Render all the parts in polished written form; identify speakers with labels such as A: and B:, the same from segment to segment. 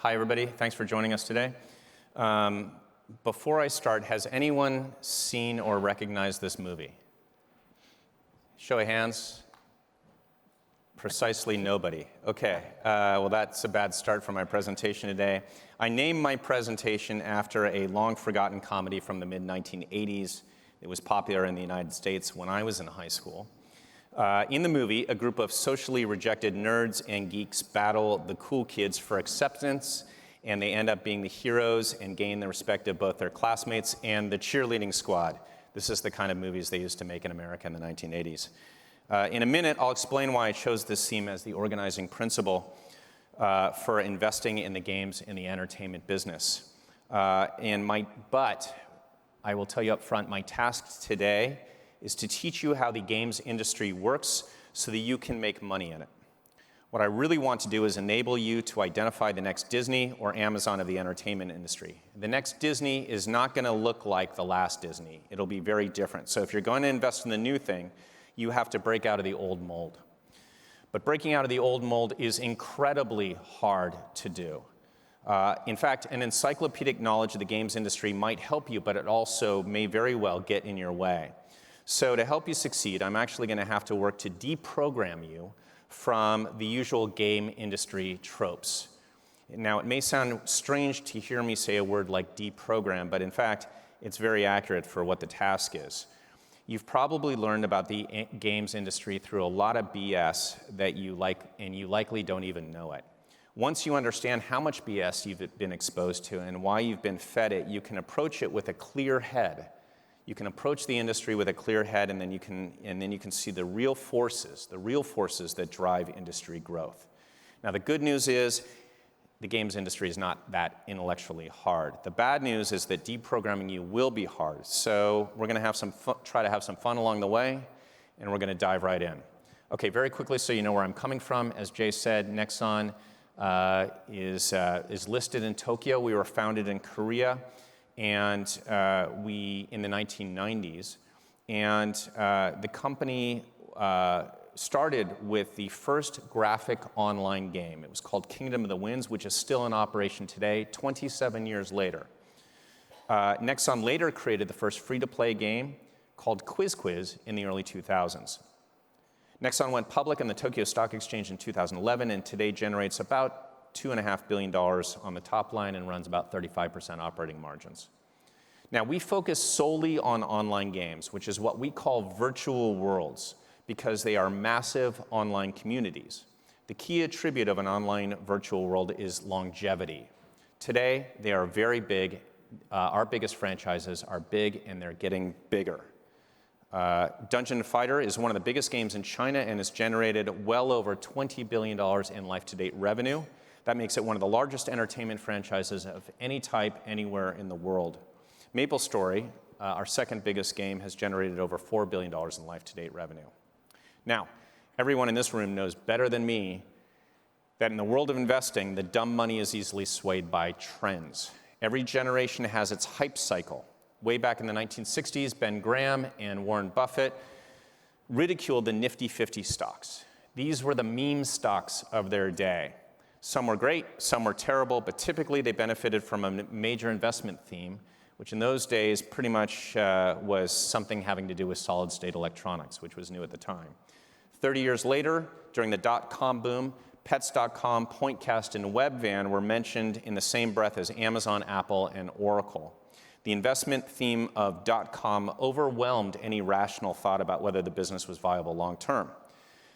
A: Hi, everybody. Thanks for joining us today. Before I start, has anyone seen or recognized this movie? Show of hands. Precisely nobody. Okay, well, that's a bad start for my presentation today. I named my presentation after a long-forgotten comedy from the mid-1980s. It was popular in the United States when I was in high school. In the movie, a group of socially rejected nerds and geeks battle the cool kids for acceptance, and they end up being the heroes and gain the respect of both their classmates and the cheerleading squad. This is the kind of movies they used to make in America in the 1980s. In a minute, I'll explain why I chose this theme as the organizing principle for investing in the games and the entertainment business. But I will tell you up front, my task today is to teach you how the games industry works so that you can make money in it. What I really want to do is enable you to identify the next Disney or Amazon of the entertainment industry. The next Disney is not going to look like the last Disney. It'll be very different. So if you're going to invest in the new thing, you have to break out of the old mold. But breaking out of the old mold is incredibly hard to do. In fact, an encyclopedic knowledge of the games industry might help you, but it also may very well get in your way. So to help you succeed, I'm actually going to have to work to deprogram you from the usual game industry tropes. Now, it may sound strange to hear me say a word like deprogram, but in fact, it's very accurate for what the task is. You've probably learned about the games industry through a lot of BS that you like, and you likely don't even know it. Once you understand how much BS you've been exposed to and why you've been fed it, you can approach it with a clear head. You can approach the industry with a clear head, and then you can see the real forces that drive industry growth. Now, the good news is the games industry is not that intellectually hard. The bad news is that deprogramming you will be hard. So we're going to try to have some fun along the way, and we're going to dive right in. Okay, very quickly, so you know where I'm coming from. As Jay said, NEXON is listed in Tokyo. We were founded in Korea. And in the 1990s, and the company started with the first graphic online game. It was called Kingdom of the Winds, which is still in operation today, 27 years later. NEXON later created the first free-to-play game called Quiz in the early 2000s. NEXON went public on the Tokyo Stock Exchange in 2011, and today generates about $2.5 billion on the top line and runs about 35% operating margins. Now, we focus solely on online games, which is what we call virtual worlds, because they are massive online communities. The key attribute of an online virtual world is longevity. Today, they are very big. Our biggest franchises are big, and they're getting bigger. Dungeon Fighter is one of the biggest games in China and has generated well over $20 billion in life-to-date revenue. That makes it one of the largest entertainment franchises of any type anywhere in the world. MapleStory, our second biggest game, has generated over $4 billion in life-to-date revenue. Now, everyone in this room knows better than me that in the world of investing, the dumb money is easily swayed by trends. Every generation has its hype cycle. Way back in the 1960s, Ben Graham and Warren Buffett ridiculed the Nifty 50 stocks. These were the meme stocks of their day. Some were great, some were terrible, but typically they benefited from a major investment theme, which in those days pretty much was something having to do with solid-state electronics, which was new at the time. 30 years later, during the dot-com boom, Pets.com, Pointcast, and Webvan were mentioned in the same breath as Amazon, Apple, and Oracle. The investment theme of dot-com overwhelmed any rational thought about whether the business was viable long-term.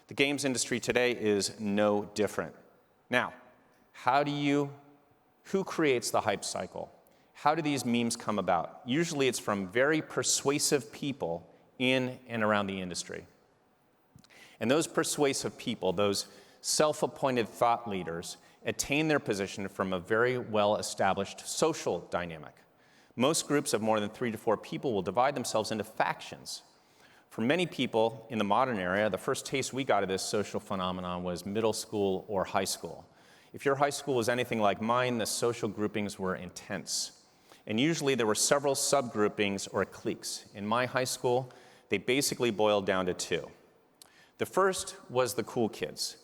A: The games industry today is no different. Now, who creates the hype cycle? How do these memes come about? Usually it's from very persuasive people in and around the industry. And those persuasive people, those self-appointed thought leaders, attain their position from a very well-established social dynamic. Most groups of more than 3 to 4 people will divide themselves into factions. For many people in the modern era, the first taste we got of this social phenomenon was middle school or high school. If your high school was anything like mine, the social groupings were intense. And usually there were several subgroupings or cliques. In my high school, they basically boiled down to 2. The first was the cool kids.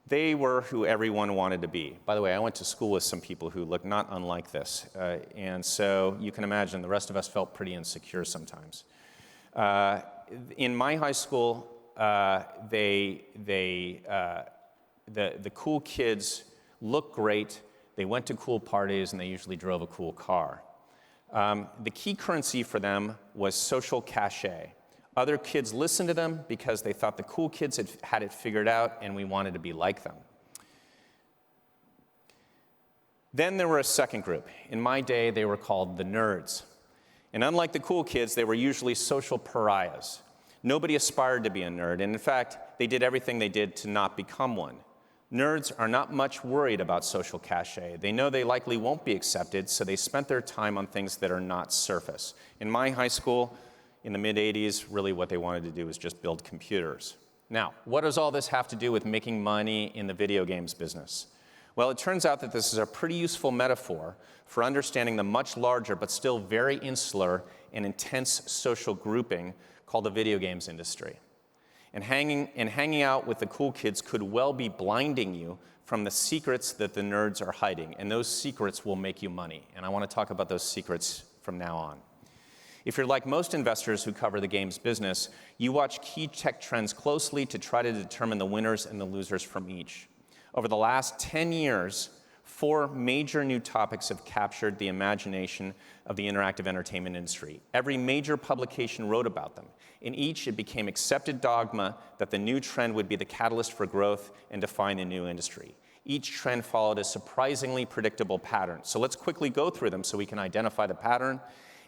A: They were who everyone wanted to be. By the way, I went to school with some people who looked not unlike this. And so you can imagine the rest of us felt pretty insecure sometimes. In my high school, the cool kids looked great, they went to cool parties, and they usually drove a cool car. The key currency for them was social cachet. Other kids listened to them because they thought the cool kids had it figured out and we wanted to be like them. Then there were a second group. In my day, they were called the nerds. And unlike the cool kids, they were usually social pariahs. Nobody aspired to be a nerd, and in fact, they did everything they did to not become one. Nerds are not much worried about social cachet. They know they likely won't be accepted, so they spent their time on things that are not surface. In my high school, in the mid-'80s, really what they wanted to do was just build computers. Now, what does all this have to do with making money in the video games business? Well, it turns out that this is a pretty useful metaphor for understanding the much larger but still very insular and intense social grouping called the video games industry. And hanging out with the cool kids could well be blinding you from the secrets that the nerds are hiding, and those secrets will make you money. And I want to talk about those secrets from now on. If you're like most investors who cover the games business, you watch key tech trends closely to try to determine the winners and the losers from each. Over the last 10 years, 4 major new topics have captured the imagination of the interactive entertainment industry. Every major publication wrote about them. In each, it became accepted dogma that the new trend would be the catalyst for growth and define the new industry. Each trend followed a surprisingly predictable pattern. So let's quickly go through them so we can identify the pattern.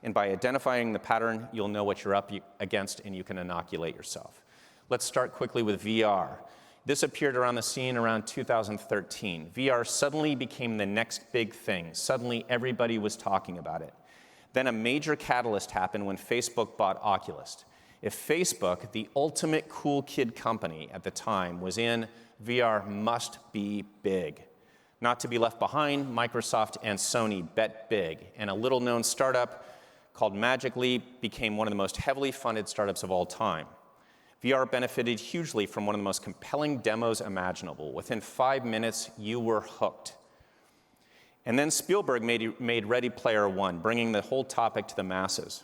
A: And by identifying the pattern, you'll know what you're up against and you can inoculate yourself. Let's start quickly with VR. This appeared around the scene around 2013. VR suddenly became the next big thing. Suddenly, everybody was talking about it. Then a major catalyst happened when Facebook bought Oculus. If Facebook, the ultimate cool kid company at the time, was in, VR must be big. Not to be left behind, Microsoft and Sony bet big, and a little-known startup called Magic Leap became one of the most heavily funded startups of all time. VR benefited hugely from one of the most compelling demos imaginable. Within 5 minutes, you were hooked. And then Spielberg made Ready Player One, bringing the whole topic to the masses.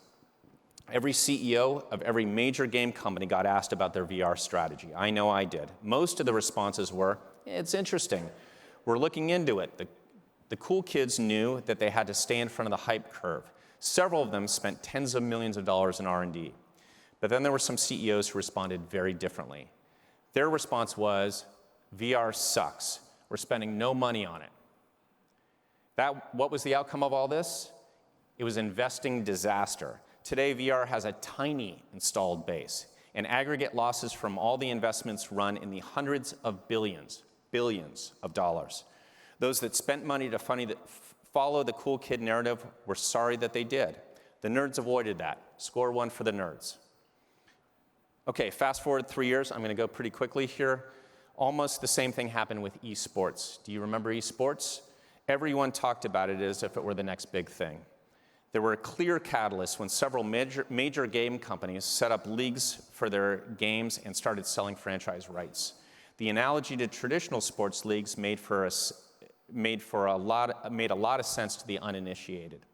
A: Every CEO of every major game company got asked about their VR strategy. I know I did. Most of the responses were, it's interesting. We're looking into it. The cool kids knew that they had to stay in front of the hype curve. Several of them spent tens of millions of dollars in R&D. But then there were some CEOs who responded very differently. Their response was, VR sucks. We're spending no money on it. What was the outcome of all this? It was investing disaster. Today, VR has a tiny installed base, and aggregate losses from all the investments run in the hundreds of billions of dollars. Those that spent money to follow the cool kid narrative were sorry that they did. The nerds avoided that. Score 1 for the nerds. Okay, fast forward 3 years. I'm going to go pretty quickly here. Almost the same thing happened with esports. Do you remember esports? Everyone talked about it as if it were the next big thing. There were clear catalysts when several major game companies set up leagues for their games and started selling franchise rights. The analogy to traditional sports leagues made a lot of sense to the uninitiated.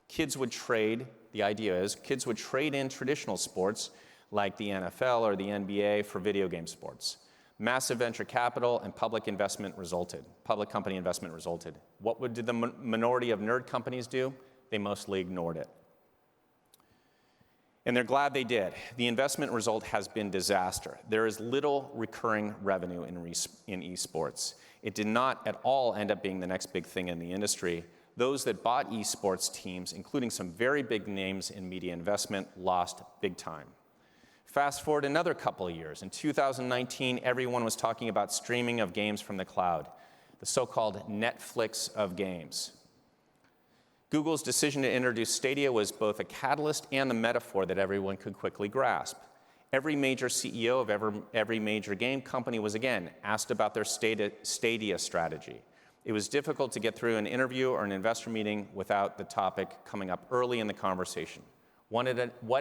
A: The idea is kids would trade in traditional sports like the NFL or the NBA for video game sports. Massive venture capital and public company investment resulted. What did the minority of nerd companies do? They mostly ignored it. And they're glad they did. The investment result has been disaster. There is little recurring revenue in esports. It did not at all end up being the next big thing in the industry. Those that bought esports teams, including some very big names in media investment, lost big time. Fast forward another couple of years. In 2019, everyone was talking about streaming of games from the cloud, the so-called Netflix of games. Google's decision to introduce Stadia was both a catalyst and the metaphor that everyone could quickly grasp. Every major CEO of every major game company was again asked about their Stadia strategy. It was difficult to get through an interview or an investor meeting without the topic coming up early in the conversation. What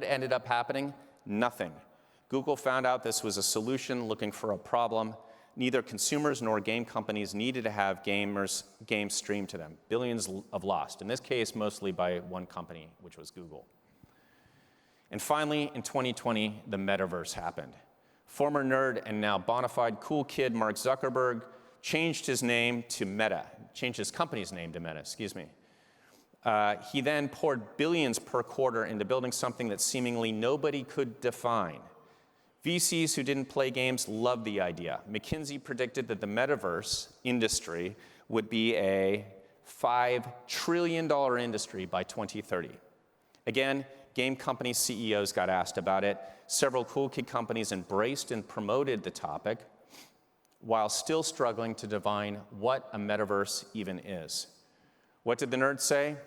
A: ended up happening? Nothing. Google found out this was a solution looking for a problem. neither consumers nor game companies needed to have games streamed to them. Billions of lost, in this case, mostly by one company, which was Google. And finally, in 2020, the Metaverse happened. Former nerd and now bona fide cool kid Mark Zuckerberg changed his name to Meta, changed his company's name to Meta, excuse me. He then poured billions per quarter into building something that seemingly nobody could define. VCs who didn't play games loved the idea. McKinsey predicted that the Metaverse industry would be a $5 trillion industry by 2030. Again, game company CEOs got asked about it. Several cool kid companies embraced and promoted the topic while still struggling to define what a metaverse even is. What did the nerds say?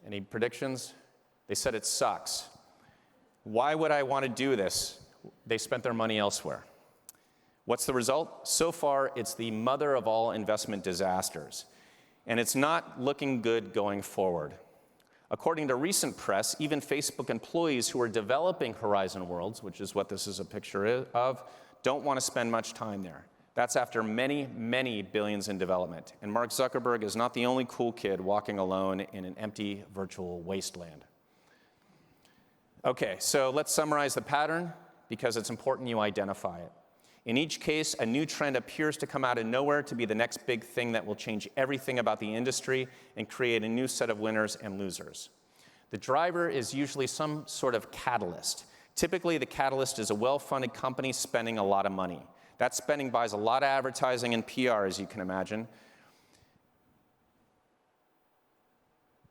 A: Any predictions? They said it sucks. Why would I want to do this? They spent their money elsewhere. What's the result? So far, it's the mother of all investment disasters. And it's not looking good going forward. According to recent press, even Facebook employees who are developing Horizon Worlds, which is what this is a picture of, don't want to spend much time there. That's after many, many billions in development. And Mark Zuckerberg is not the only cool kid walking alone in an empty virtual wasteland. Okay, so let's summarize the pattern because it's important you identify it. In each case, a new trend appears to come out of nowhere to be the next big thing that will change everything about the industry and create a new set of winners and losers. The driver is usually some sort of catalyst. Typically, the catalyst is a well-funded company spending a lot of money. That spending buys a lot of advertising and PR, as you can imagine.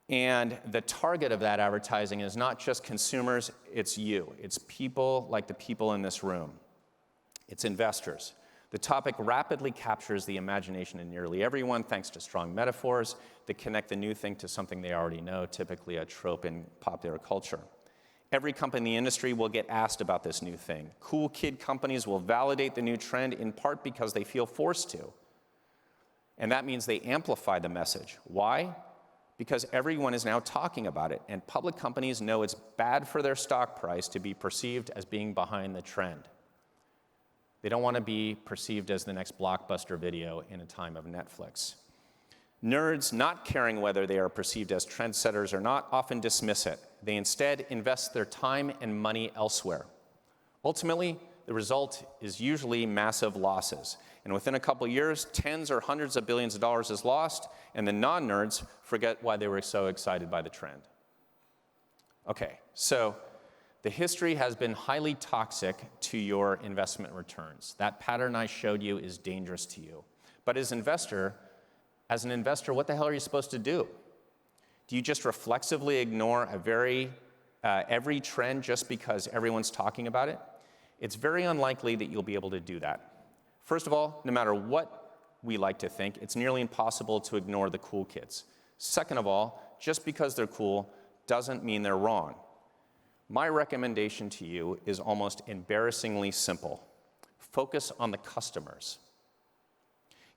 A: And the target of that advertising is not just consumers, it's you. It's people like the people in this room. It's investors. The topic rapidly captures the imagination of nearly everyone thanks to strong metaphors that connect the new thing to something they already know, typically a trope in popular culture. Every company in the industry will get asked about this new thing. Cool kid companies will validate the new trend in part because they feel forced to. And that means they amplify the message. Why? Because everyone is now talking about it, and public companies know it's bad for their stock price to be perceived as being behind the trend. They don't want to be perceived as the next blockbuster video in a time of Netflix. Nerds, not caring whether they are perceived as trendsetters or not, often dismiss it. They instead invest their time and money elsewhere. Ultimately, the result is usually massive losses. And within a couple years, tens or hundreds of billions of dollars is lost, and the non-nerds forget why they were so excited by the trend. Okay, so the history has been highly toxic to your investment returns. That pattern I showed you is dangerous to you. But as an investor, what the hell are you supposed to do? Do you just reflexively ignore every trend just because everyone's talking about it? It's very unlikely that you'll be able to do that. First of all, no matter what we like to think, it's nearly impossible to ignore the cool kids. Second of all, just because they're cool doesn't mean they're wrong. My recommendation to you is almost embarrassingly simple. Focus on the customers.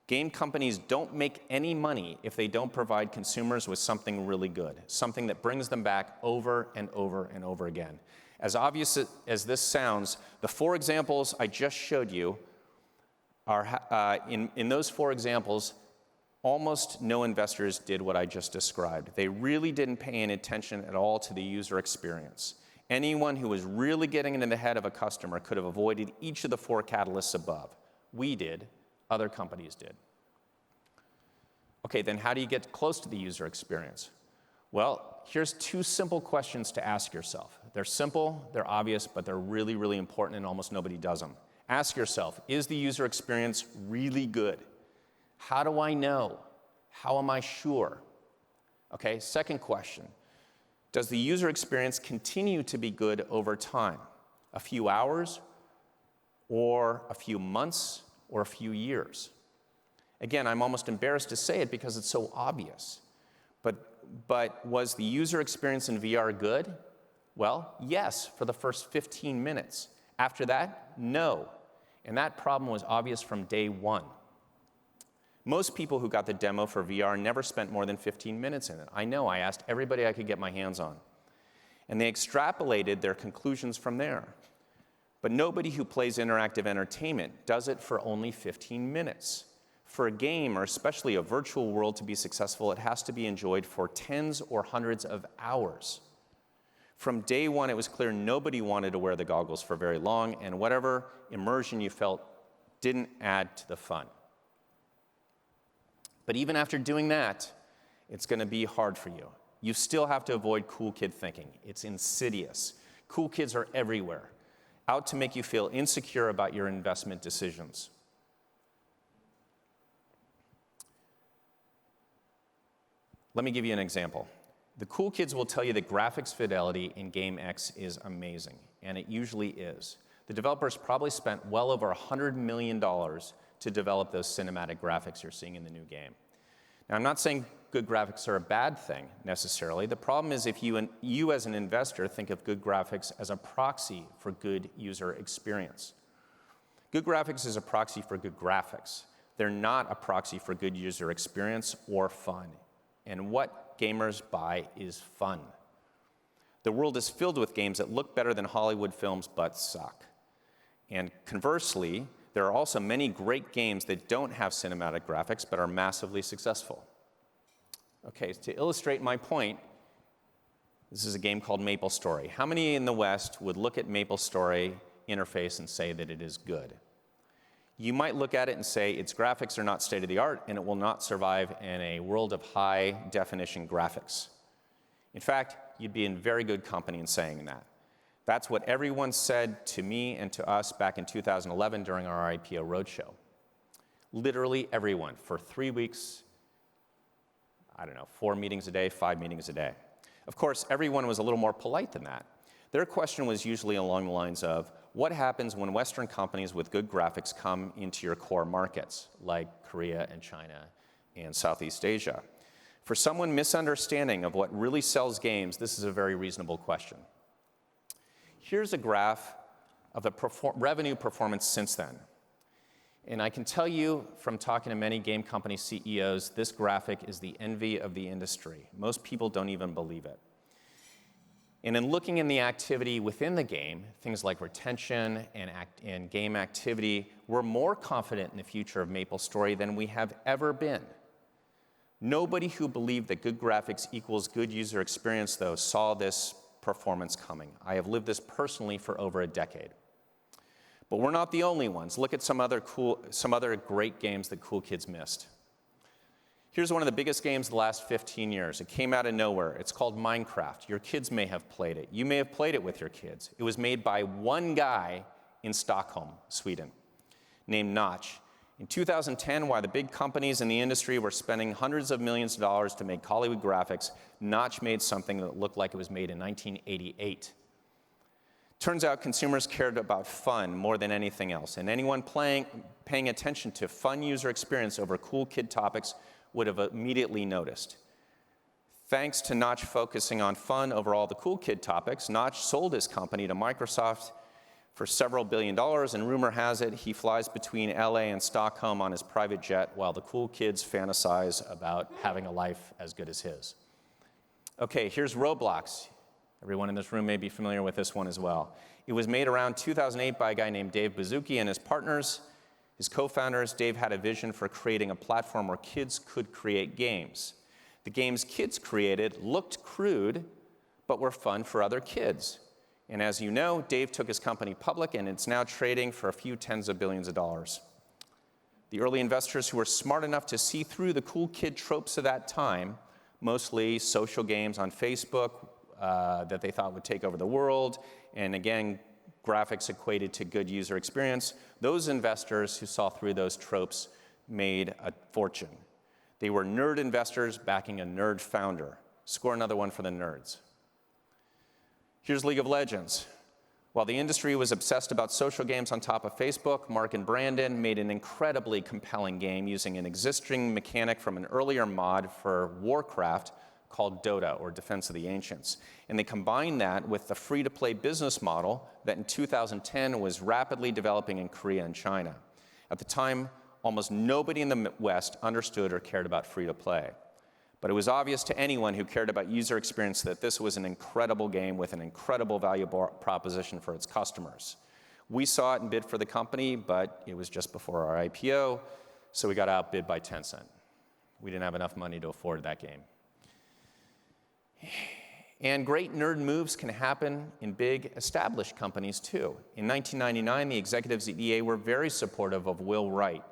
A: Game companies don't make any money if they don't provide consumers with something really good, something that brings them back over and over and over again. As obvious as this sounds, the 4 examples I just showed you are, in those 4 examples, almost no investors did what I just described. They really didn't pay any attention at all to the user experience. Anyone who was really getting into the head of a customer could have avoided each of the 4 catalysts above. We did, other companies did. Okay, then how do you get close to the user experience? Well, here's 2 simple questions to ask yourself. They're simple, they're obvious, but they're really, really important and almost nobody does them. Ask yourself, is the user experience really good? How do I know? How am I sure? Okay, second question. Does the user experience continue to be good over time? A few hours, or a few months, or a few years? Again, I'm almost embarrassed to say it because it's so obvious. But was the user experience in VR good? Well, yes, for the first 15 minutes. After that, no. And that problem was obvious from day 1. Most people who got the demo for VR never spent more than 15 minutes in it. I know, I asked everybody I could get my hands on. And they extrapolated their conclusions from there. But nobody who plays interactive entertainment does it for only 15 minutes. For a game, or especially a virtual world, to be successful, it has to be enjoyed for tens or hundreds of hours. From day one, it was clear nobody wanted to wear the goggles for very long, and whatever immersion you felt didn't add to the fun. But even after doing that, it's going to be hard for you. You still have to avoid cool kid thinking. It's insidious. Cool kids are everywhere, out to make you feel insecure about your investment decisions. Let me give you an example. The cool kids will tell you that graphics fidelity in Game X is amazing, and it usually is. The developers probably spent well over $100 million to develop those cinematic graphics you're seeing in the new game. Now, I'm not saying good graphics are a bad thing, necessarily. The problem is if you as an investor think of good graphics as a proxy for good user experience. Good graphics is a proxy for good graphics. They're not a proxy for good user experience or fun. And what gamers buy is fun. The world is filled with games that look better than Hollywood films but suck. And conversely, there are also many great games that don't have cinematic graphics but are massively successful. Okay, to illustrate my point, this is a game called MapleStory. How many in the West would look at MapleStory interface and say that it is good? You might look at it and say its graphics are not state-of-the-art and it will not survive in a world of high-definition graphics. In fact, you'd be in very good company in saying that. That's what everyone said to me and to us back in 2011 during our IPO roadshow. Literally everyone, for 3 weeks, 4 meetings a day, 5 meetings a day. Of course, everyone was a little more polite than that. Their question was usually along the lines of, what happens when Western companies with good graphics come into your core markets, like Korea and China and Southeast Asia? For someone misunderstanding of what really sells games, this is a very reasonable question. Here's a graph of the revenue performance since then. And I can tell you from talking to many game company CEOs, this graphic is the envy of the industry. Most people don't even believe it. And in looking in the activity within the game, things like retention and game activity, we're more confident in the future of MapleStory than we have ever been. Nobody who believed that good graphics equals good user experience, though, saw this performance coming. I have lived this personally for over a decade. But we're not the only ones. Look at some other great games that cool kids missed. Here's one of the biggest games of the last 15 years. It came out of nowhere. It's called Minecraft. Your kids may have played it. You may have played it with your kids. It was made by one guy in Stockholm, Sweden, named Notch. In 2010, while the big companies in the industry were spending hundreds of millions of dollars to make Hollywood graphics, Notch made something that looked like it was made in 1988. Turns out consumers cared about fun more than anything else, and anyone paying attention to fun user experience over cool kid topics would have immediately noticed. Thanks to Notch focusing on fun over all the cool kid topics, Notch sold his company to Microsoft for several $billion, and rumor has it he flies between LA and Stockholm on his private jet while the cool kids fantasize about having a life as good as his. Okay, here's Roblox. Everyone in this room may be familiar with this one as well. It was made around 2008 by a guy named Dave Baszucki and his partners. His co-founders, Dave had a vision for creating a platform where kids could create games. The games kids created looked crude, but were fun for other kids. And as you know, Dave took his company public, and it's now trading for a few tens of billions of dollars. The early investors who were smart enough to see through the cool kid tropes of that time, mostly social games on Facebook that they thought would take over the world, and again, graphics equated to good user experience, those investors who saw through those tropes made a fortune. They were nerd investors backing a nerd founder. Score another one for the nerds. Here's League of Legends. While the industry was obsessed about social games on top of Facebook, Mark and Brandon made an incredibly compelling game using an existing mechanic from an earlier mod for Warcraft called Dota, or Defense of the Ancients. And they combined that with the free-to-play business model that in 2010 was rapidly developing in Korea and China. At the time, almost nobody in the West understood or cared about free-to-play. But it was obvious to anyone who cared about user experience that this was an incredible game with an incredible value proposition for its customers. We saw it and bid for the company, but it was just before our IPO, so we got outbid by Tencent. We didn't have enough money to afford that game. And great nerd moves can happen in big established companies too. In 1999, the executives at EA were very supportive of Will Wright.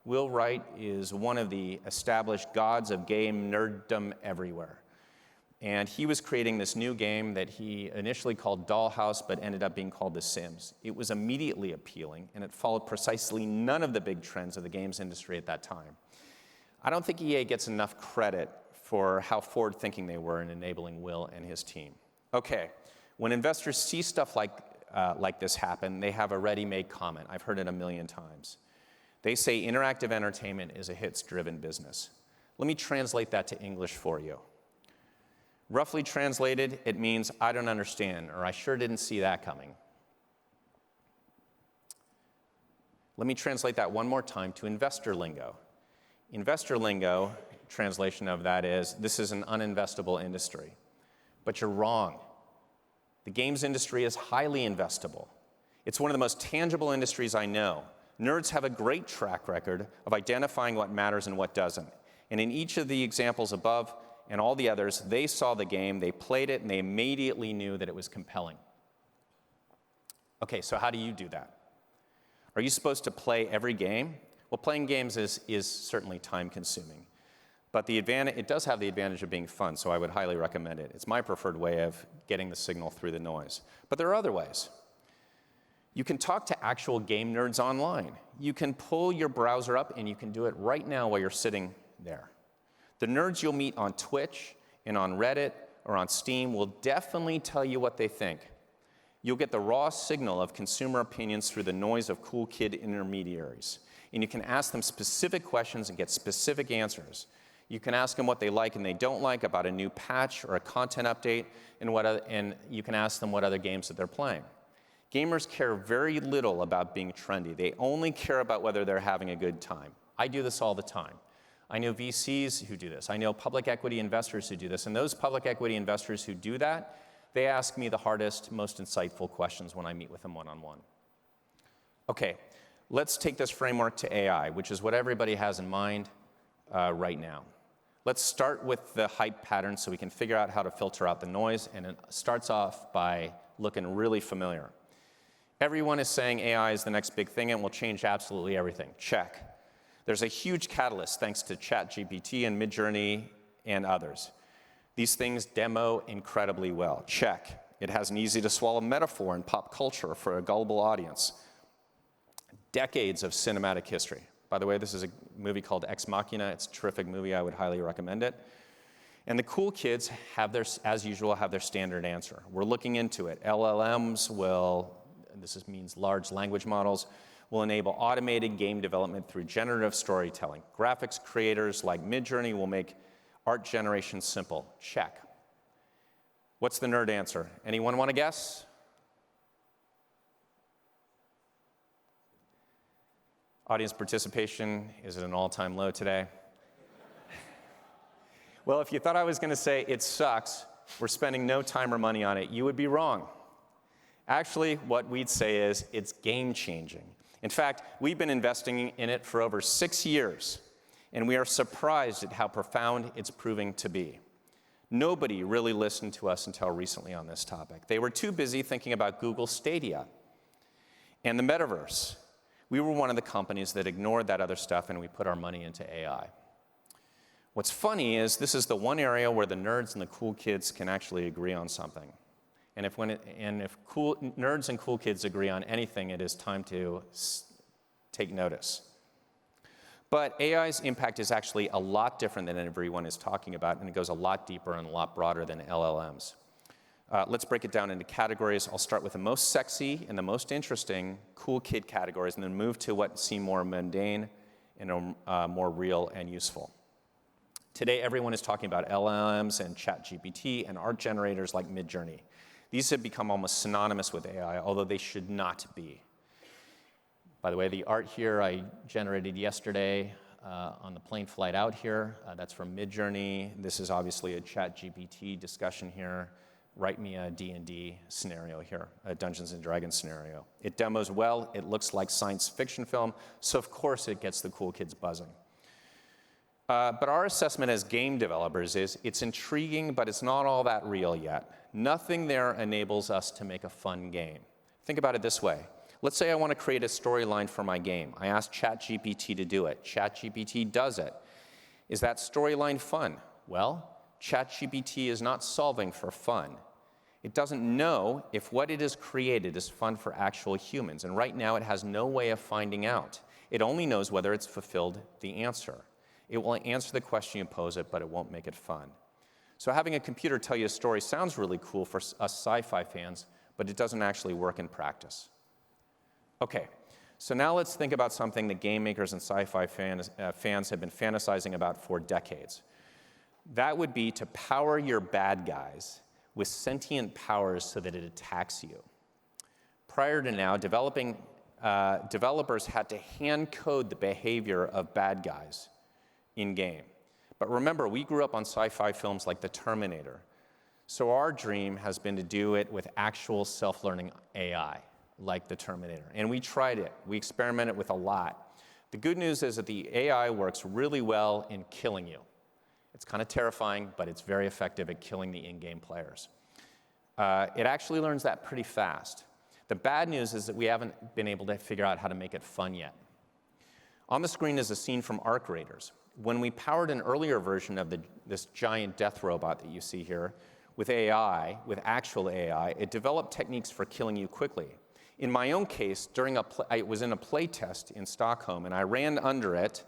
A: Will Wright is one of the established gods of game nerddom everywhere. And he was creating this new game that he initially called Dollhouse, but ended up being called The Sims. It was immediately appealing, and it followed precisely none of the big trends of the games industry at that time. I don't think EA gets enough credit for how forward-thinking they were in enabling Will and his team. Okay, when investors see stuff like this happen, they have a ready-made comment. I've heard it a million times. They say interactive entertainment is a hits-driven business. Let me translate that to English for you. Roughly translated, it means I don't understand, or I sure didn't see that coming. Let me translate that one more time to investor lingo. Investor lingo, translation of that is, this is an uninvestable industry. But you're wrong. The games industry is highly investable. It's one of the most tangible industries I know. Nerds have a great track record of identifying what matters and what doesn't. And in each of the examples above and all the others, they saw the game, they played it, and they immediately knew that it was compelling. Okay, so how do you do that? Are you supposed to play every game? Well, playing games is certainly time-consuming. But it does have the advantage of being fun, so I would highly recommend it. It's my preferred way of getting the signal through the noise. But there are other ways. You can talk to actual game nerds online. You can pull your browser up, and you can do it right now while you're sitting there. The nerds you'll meet on Twitch and on Reddit or on Steam will definitely tell you what they think. You'll get the raw signal of consumer opinions through the noise of cool kid intermediaries. And you can ask them specific questions and get specific answers. You can ask them what they like and they don't like about a new patch or a content update, and you can ask them what other games that they're playing. Gamers care very little about being trendy. They only care about whether they're having a good time. I do this all the time. I know VCs who do this. I know public equity investors who do this. And those public equity investors who do that, they ask me the hardest, most insightful questions when I meet with them one-on-one. Okay, let's take this framework to AI, which is what everybody has in mind right now. Let's start with the hype pattern so we can figure out how to filter out the noise. And it starts off by looking really familiar. Everyone is saying AI is the next big thing and will change absolutely everything. Check. There's a huge catalyst thanks to ChatGPT and Midjourney and others. These things demo incredibly well. Check. It has an easy-to-swallow metaphor in pop culture for a gullible audience. Decades of cinematic history. By the way, this is a movie called Ex Machina. It's a terrific movie. I would highly recommend it. And the cool kids have as usual, have their standard answer. We're looking into it. LLMs means large language models, will enable automated game development through generative storytelling. Graphics creators like Midjourney will make art generation simple. Check. What's the nerd answer? Anyone want to guess? Audience participation is at an all-time low today. Well, if you thought I was going to say it sucks, we're spending no time or money on it, you would be wrong. Actually, what we'd say is it's game-changing. In fact, we've been investing in it for over 6 years, and we are surprised at how profound it's proving to be. Nobody really listened to us until recently on this topic. They were too busy thinking about Google Stadia and the Metaverse. We were one of the companies that ignored that other stuff, and we put our money into AI. What's funny is this is the one area where the nerds and the cool kids can actually agree on something. And if nerds and cool kids agree on anything, it is time to take notice. But AI's impact is actually a lot different than everyone is talking about, and it goes a lot deeper and a lot broader than LLMs. Let's break it down into categories. I'll start with the most sexy and the most interesting cool kid categories, and then move to what seem more mundane and more real and useful. Today, everyone is talking about LLMs and ChatGPT and art generators like Midjourney. These have become almost synonymous with AI, although they should not be. By the way, the art here I generated yesterday on the plane flight out here. That's from Midjourney. This is obviously a ChatGPT discussion here. write me a D&D scenario here, a Dungeons and Dragons scenario. It demos well, it looks like science fiction film, so of course it gets the cool kids buzzing. But our assessment as game developers is it's intriguing, but it's not all that real yet. Nothing there enables us to make a fun game. Think about it this way. Let's say I want to create a storyline for my game. I ask ChatGPT to do it. ChatGPT does it. Is that storyline fun? Well, ChatGPT is not solving for fun. It doesn't know if what it has created is fun for actual humans, and right now it has no way of finding out. It only knows whether it's fulfilled the answer. It will answer the question you pose it, but it won't make it fun. So having a computer tell you a story sounds really cool for us sci-fi fans, but it doesn't actually work in practice. Okay, so now let's think about something that game makers and sci-fi fans have been fantasizing about for decades. That would be to power your bad guys with sentient powers so that it attacks you. Prior to now, developers had to hand code the behavior of bad guys in-game. But remember, we grew up on sci-fi films like The Terminator. So our dream has been to do it with actual self-learning AI, like The Terminator. And we tried it. We experimented with a lot. The good news is that the AI works really well in killing you. It's kind of terrifying, but it's very effective at killing the in-game players. It actually learns that pretty fast. The bad news is that we haven't been able to figure out how to make it fun yet. On the screen is a scene from Arc Raiders. When we powered an earlier version of this giant death robot that you see here with AI, with actual AI, it developed techniques for killing you quickly. In my own case, I was in a play test in Stockholm, and I ran under it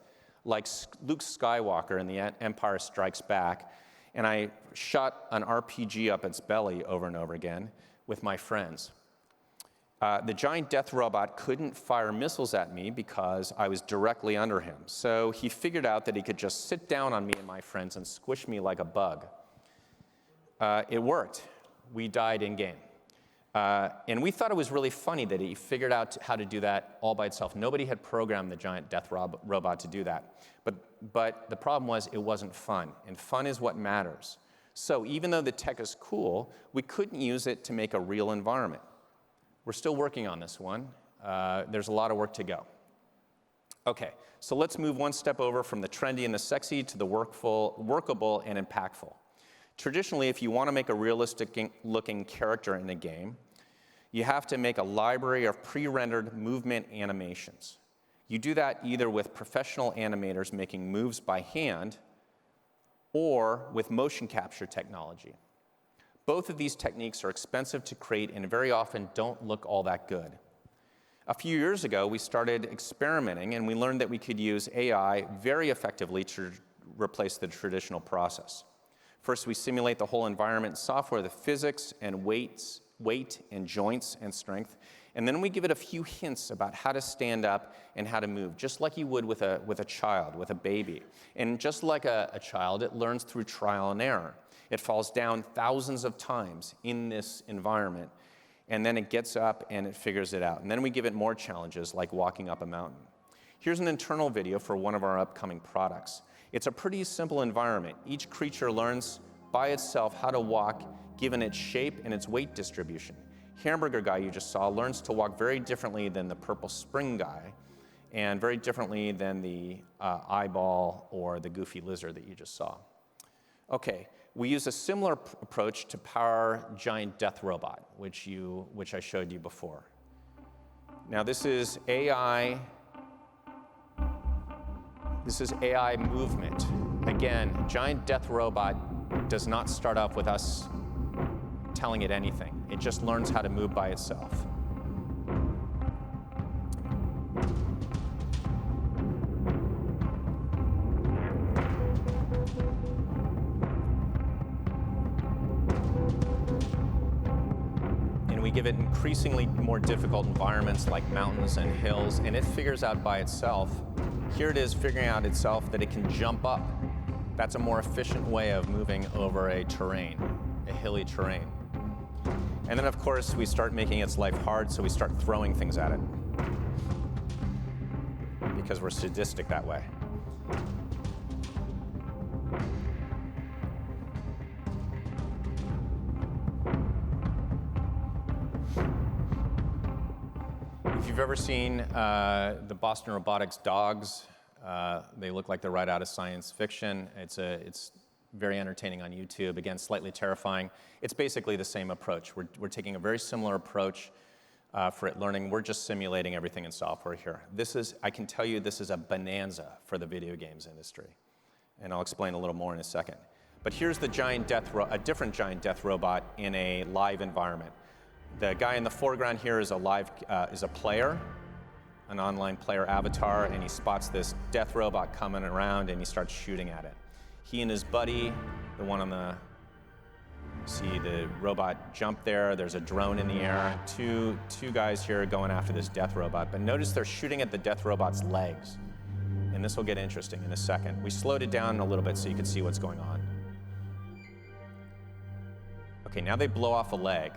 A: like Luke Skywalker in The Empire Strikes Back, and I shot an RPG up its belly over and over again with my friends. The giant death robot couldn't fire missiles at me because I was directly under him. So he figured out that he could just sit down on me and my friends and squish me like a bug. It worked. We died in-game. And we thought it was really funny that he figured out how to do that all by itself. Nobody had programmed the giant death robot to do that. But the problem was it wasn't fun, and fun is what matters. So even though the tech is cool, we couldn't use it to make a real environment. We're still working on this one. There's a lot of work to go. Okay, so let's move one step over from the trendy and the sexy to the workable and impactful. Traditionally, if you want to make a realistic-looking character in a game, you have to make a library of pre-rendered movement animations. You do that either with professional animators making moves by hand or with motion capture technology. Both of these techniques are expensive to create and very often don't look all that good. A few years ago, we started experimenting, and we learned that we could use AI very effectively to replace the traditional process. First, we simulate the whole environment in software, the physics and weight and joints and strength, and then we give it a few hints about how to stand up and how to move, just like you would with a child, with a baby. And just like a child, it learns through trial and error. It falls down thousands of times in this environment, and then it gets up and it figures it out. And then we give it more challenges, like walking up a mountain. Here's an internal video for one of our upcoming products. It's a pretty simple environment. Each creature learns by itself how to walk, given its shape and its weight distribution. Hamburger guy you just saw learns to walk very differently than the purple spring guy, and very differently than the eyeball or the goofy lizard that you just saw. Okay, we use a similar approach to power giant death robot, which I showed you before. Now this is AI movement. Again, giant death robot does not start off with us telling it anything. It just learns how to move by itself. And we give it increasingly more difficult environments like mountains and hills, and it figures out by itself. Here it is figuring out itself that it can jump up. That's a more efficient way of moving over a hilly terrain. And then, of course, we start making its life hard, so we start throwing things at it. Because we're sadistic that way. if you've ever seen the Boston Robotics dogs, they look like they're right out of science fiction. It's very entertaining on YouTube. Again, slightly terrifying. It's basically the same approach. We're taking a very similar approach for learning. We're just simulating everything in software here. I can tell you this is a bonanza for the video games industry. And I'll explain a little more in a second. But here's the a different giant death robot in a live environment. The guy in the foreground here is a player, an online player avatar, and he spots this death robot coming around and he starts shooting at it. He and his buddy, the one on the, see the robot jump there, there's a drone in the air, two guys here going after this death robot, but notice they're shooting at the death robot's legs. And this will get interesting in a second. We slowed it down a little bit so you can see what's going on. Okay, now they blow off a leg.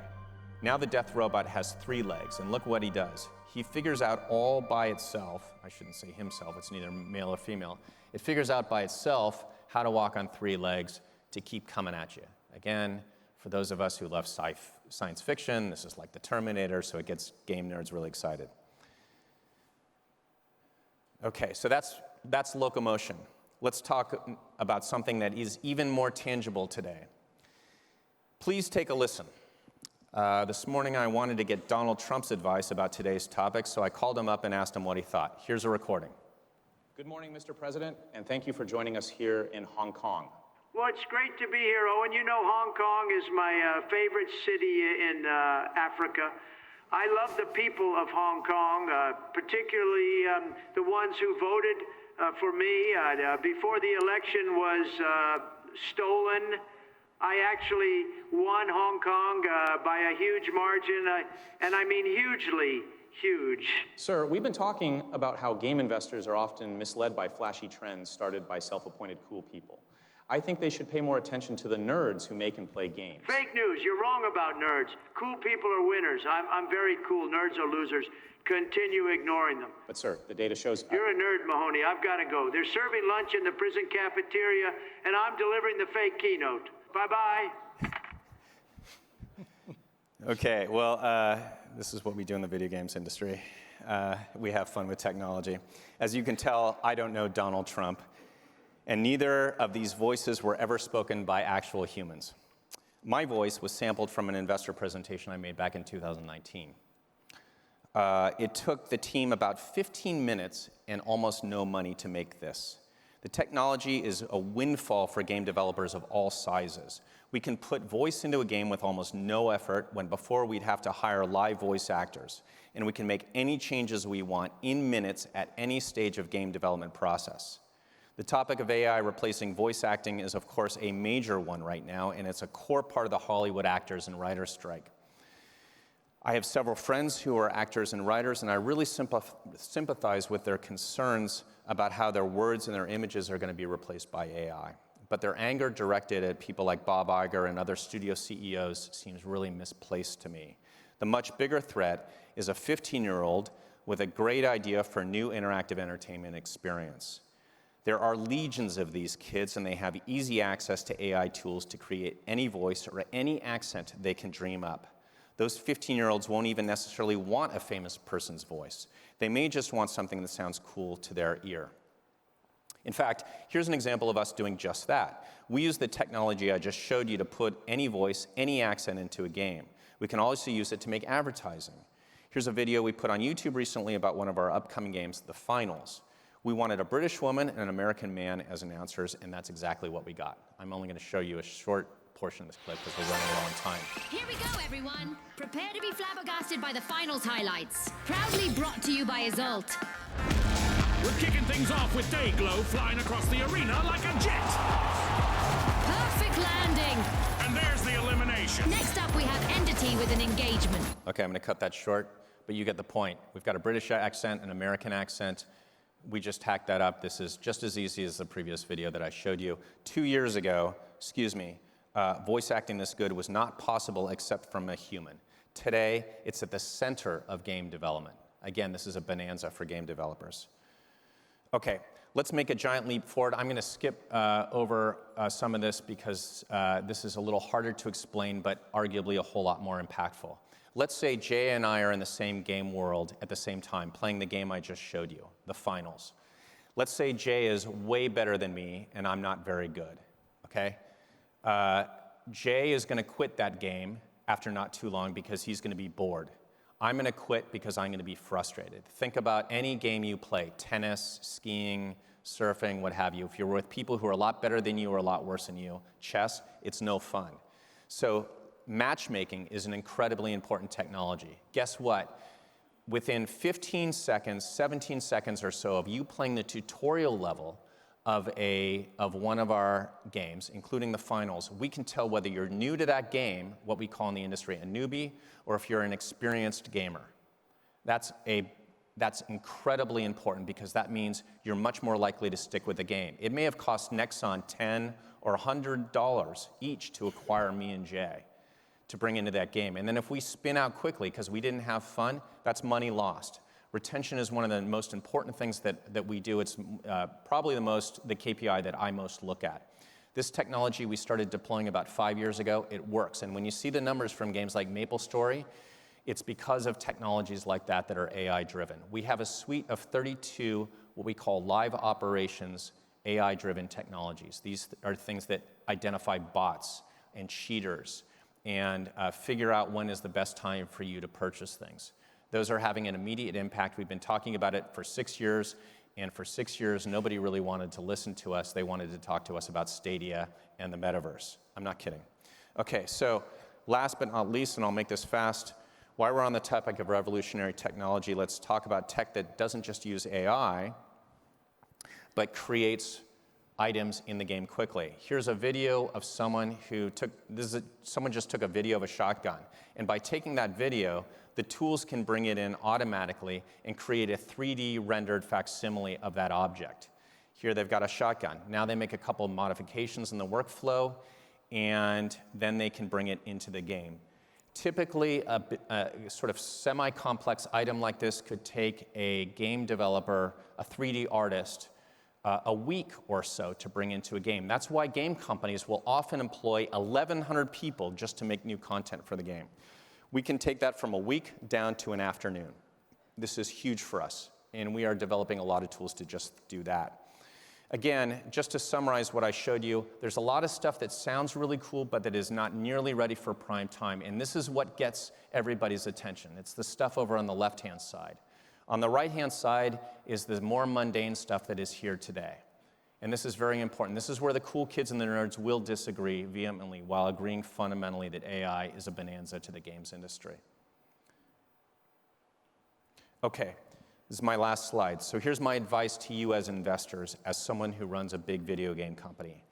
A: Now the death robot has 3 legs, and look what he does. He figures out all by itself, I shouldn't say himself, it's neither male or female. It figures out by itself how to walk on 3 legs to keep coming at you. Again, for those of us who love science fiction, this is like the Terminator, so it gets game nerds really excited. Okay, so that's locomotion. Let's talk about something that is even more tangible today. Please take a listen. This morning I wanted to get Donald Trump's advice about today's topic, so I called him up and asked him what he thought. Here's a recording.
B: Good morning, Mr. President, and thank you for joining us here in Hong Kong.
C: Well, it's great to be here, Owen. You know, Hong Kong is my favorite city in Africa. I love the people of Hong Kong, particularly the ones who voted for me before the election was stolen. I actually won Hong Kong by a huge margin, and I mean hugely huge.
B: Sir, we've been talking about how game investors are often misled by flashy trends started by self-appointed cool people. I think they should pay more attention to the nerds who make and play games.
C: Fake news. You're wrong about nerds. Cool people are winners. I'm very cool. Nerds are losers. Continue ignoring them.
B: But sir, the data shows...
C: You're a nerd, Mahoney. I've got to go. They're serving lunch in the prison cafeteria, and I'm delivering the fake keynote. Bye-bye.
A: Okay, well, this is what we do in the video games industry. We have fun with technology. As you can tell, I don't know Donald Trump, and neither of these voices were ever spoken by actual humans. My voice was sampled from an investor presentation I made back in 2019. It took the team about 15 minutes and almost no money to make this. The technology is a windfall for game developers of all sizes. We can put voice into a game with almost no effort, when before we'd have to hire live voice actors. And we can make any changes we want in minutes at any stage of game development process. The topic of AI replacing voice acting is, of course, a major one right now, and it's a core part of the Hollywood actors and writers strike. I have several friends who are actors and writers, and I really sympathize with their concerns about how their words and their images are going to be replaced by AI. But their anger directed at people like Bob Iger and other studio CEOs seems really misplaced to me. The much bigger threat is a 15-year-old with a great idea for a new interactive entertainment experience. There are legions of these kids, and they have easy access to AI tools to create any voice or any accent they can dream up. Those 15-year-olds won't even necessarily want a famous person's voice. They may just want something that sounds cool to their ear. In fact, here's an example of us doing just that. We use the technology I just showed you to put any voice, any accent into a game. We can also use it to make advertising. Here's a video we put on YouTube recently about one of our upcoming games, The Finals. We wanted a British woman and an American man as announcers, and that's exactly what we got. I'm only going to show you a short portion of this clip because we're running low on time.
D: Here we go, everyone. Prepare to be flabbergasted by the finals highlights. Proudly brought to you by Azult.
E: We're kicking things off with Dayglow flying across the arena like a jet.
D: Perfect landing.
E: And there's the elimination.
D: Next up, we have Entity with an engagement.
A: Okay, I'm going to cut that short, but you get the point. We've got a British accent, an American accent. We just hacked that up. This is just as easy as the previous video that I showed you. 2 years ago, voice acting this good was not possible except from a human. Today, it's at the center of game development. Again, this is a bonanza for game developers. Okay, let's make a giant leap forward. I'm going to skip over some of this because this is a little harder to explain, but arguably a whole lot more impactful. Let's say Jay and I are in the same game world at the same time, playing the game I just showed you, the finals. Let's say Jay is way better than me and I'm not very good, okay? Jay is gonna quit that game after not too long because he's gonna be bored. I'm gonna quit because I'm gonna be frustrated. Think about any game you play, tennis, skiing, surfing, what have you. If you're with people who are a lot better than you or a lot worse than you, chess, it's no fun. So matchmaking is an incredibly important technology. Guess what? Within 15 seconds, 17 seconds or so of you playing the tutorial level of one of our games, including the finals, we can tell whether you're new to that game, what we call in the industry a newbie, or if you're an experienced gamer. That's incredibly important because that means you're much more likely to stick with the game. It may have cost NEXON $10 or $100 each to acquire me and Jay to bring into that game. And then if we spin out quickly because we didn't have fun, that's money lost. Retention is one of the most important things that we do. It's probably the KPI that I most look at. This technology we started deploying about 5 years ago. It works. And when you see the numbers from games like MapleStory, it's because of technologies like that that are AI-driven. We have a suite of 32 what we call live operations AI-driven technologies. These are things that identify bots and cheaters and figure out when is the best time for you to purchase things. Those are having an immediate impact. We've been talking about it for 6 years, and for 6 years, nobody really wanted to listen to us. They wanted to talk to us about Stadia and the Metaverse. I'm not kidding. Okay, so last but not least, and I'll make this fast, while we're on the topic of revolutionary technology, let's talk about tech that doesn't just use AI, but creates items in the game quickly. Here's a video of someone who someone just took a video of a shotgun. And by taking that video, the tools can bring it in automatically and create a 3D rendered facsimile of that object. Here they've got a shotgun. Now they make a couple of modifications in the workflow, and then they can bring it into the game. Typically, a sort of semi-complex item like this could take a game developer, a 3D artist, a week or so to bring into a game. That's why game companies will often employ 1,100 people just to make new content for the game. We can take that from a week down to an afternoon. This is huge for us, and we are developing a lot of tools to just do that. Again, just to summarize what I showed you, there's a lot of stuff that sounds really cool, but that is not nearly ready for prime time, and this is what gets everybody's attention. It's the stuff over on the left-hand side. On the right-hand side is the more mundane stuff that is here today. And this is very important. This is where the cool kids and the nerds will disagree vehemently while agreeing fundamentally that AI is a bonanza to the games industry. Okay, this is my last slide. So here's my advice to you as investors, as someone who runs a big video game company.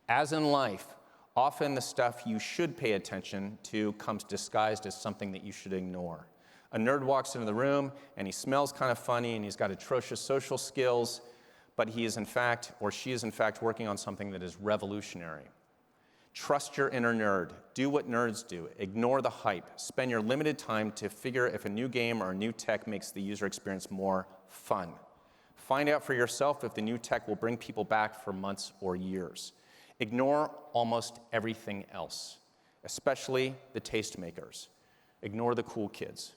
A: As in life, often the stuff you should pay attention to comes disguised as something that you should ignore. A nerd walks into the room and he smells kind of funny and he's got atrocious social skills, but he is in fact, or she is in fact, working on something that is revolutionary. Trust your inner nerd. Do what nerds do. Ignore the hype. Spend your limited time to figure if a new game or a new tech makes the user experience more fun. Find out for yourself if the new tech will bring people back for months or years. Ignore almost everything else, especially the tastemakers. Ignore the cool kids.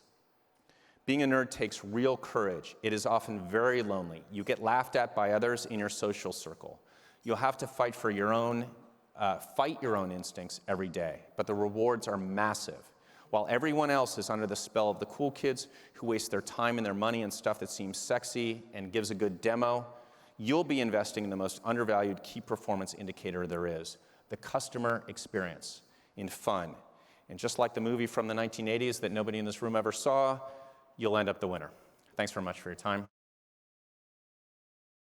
A: Being a nerd takes real courage. It is often very lonely. You get laughed at by others in your social circle. You'll have to fight your own instincts every day, but the rewards are massive. While everyone else is under the spell of the cool kids who waste their time and their money in stuff that seems sexy and gives a good demo, you'll be investing in the most undervalued key performance indicator there is, the customer experience, in fun. And just like the movie from the 1980s that nobody in this room ever saw, you'll end up the winner. Thanks very much for your time.